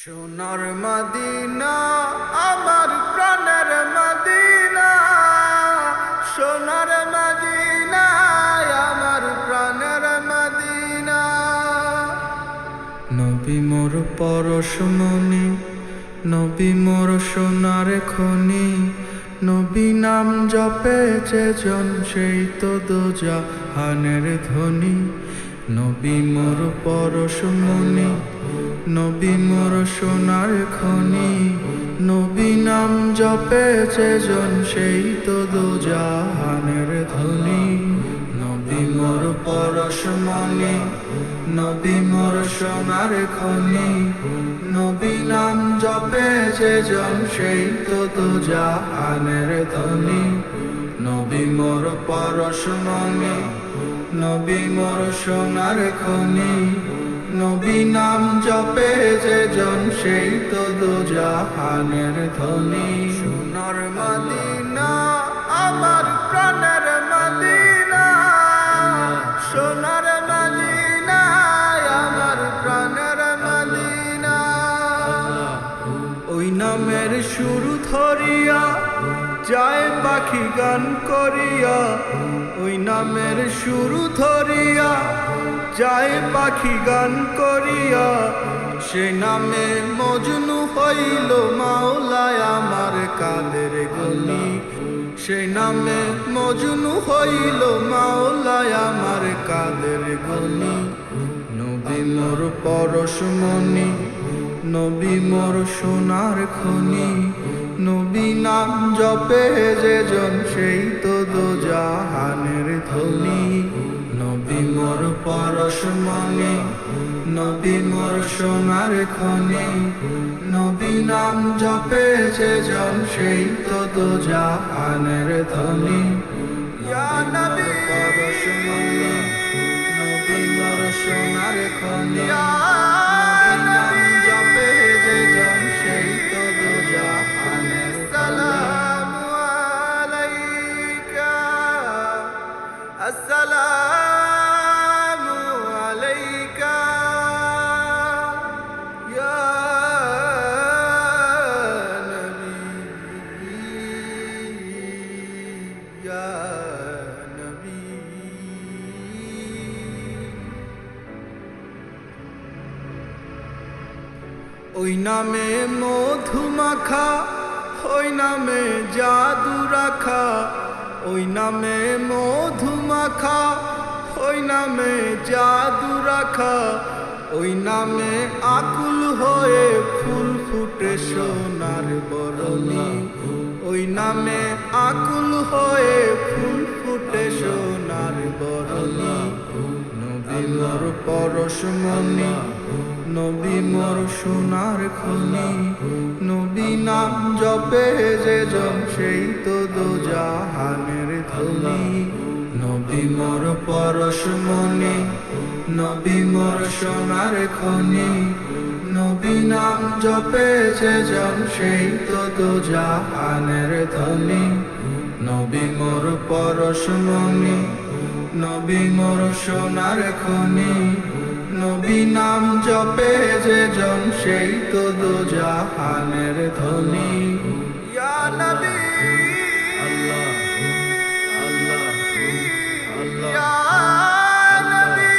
সোনার মদিনা আমার প্রাণের মদিনা, সোনার মদিনা আমার প্রাণের মদিনা। নবী মোর পরশমণি, নবী মোর সোনার খনি, নবী নাম জপে যে জন সেই তো দোজাহানের ধ্বনি। নবী মোর পরশমণি, নবী মোর সোনার খনি, নবী নাম জপে যে জন সেই তো দোজাহানের ধ্বনি। নবী মোর পরশমণি, নবী মোর সোনার খনি, নবী নাম জপে যে জন সেই তো দোজাহানের ধ্বনি। নবী মোর পরশমণি, নবী মোর সোনার খনি, নবী নাম জপে যে জন সেই তো দোজাহানের ধ্বনি। সোনার মদিনা আমার প্রাণের মদিনা, সোনার মদিনা আমার প্রাণের মদিনা। ওই নামের শুরু ধরিয়া যায় পাখি গান করিয়া, ওই নামের শুরু ধরিয়া যায় পাখি গান করিয়া। সে নামে মজনু হইল মাওলায় আমার কাদের গনি, সে নামে মজনু হইল মাওলায় আমার কাদের গনি। নবী মোর পরশমণি, নবী মোর সোনার খনি, নবী নাম জপে যে জন সেই তো দোজাহানের ধ্বনি। নবী মোর পরশমণি, নবী মোর সোনার খনি, নবী নাম জপে যে জন সেই তো দোজাহানের ধ্বনি। ইয়া নবী পরশমণি, নবী মোর সোনার খনি, নবী নাম জপে যে জন সেই তো দোজাহানের ধ্বনি। আসসালামু আলাইকা ইয়া নবী, ইয়া নবী। ওই নামে মধু মাখা, ওই নামে জাদু রাখা, ওই নামে মধু মাখা, ওই নামে জাদু রাখা। ওই নামে আকুল হয়ে ফুল ফুটে সোনার বরণী, ওই নামে আকুল হয়ে ফুল ফুটে সোনার বরণী। নবী মোর পরশমণি, নবী মোর সোনার খনি, নবী নাম জপে যে জন সেই তো দোজাহানের ধ্বনি। নবী মোর পরশমণি, নবী মোর সোনার খনি, নবী নাম জপে যে জন সেই তো দোজাহানের ধ্বনি। নবী মোর পরশমণি, নবী মোর সোনার খনি, নবী নাম জপে যে জন সেই তো দোজাহানের ধ্বনি। ইয়া নবী আল্লাহ আল্লাহ আল্লাহ, ইয়া নবী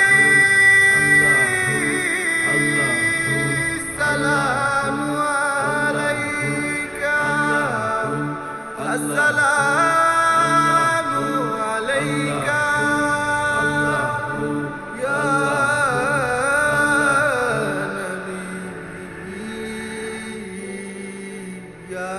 আল্লাহ সালামু আলাইকা, আসসালামু আলাইকা ইয়া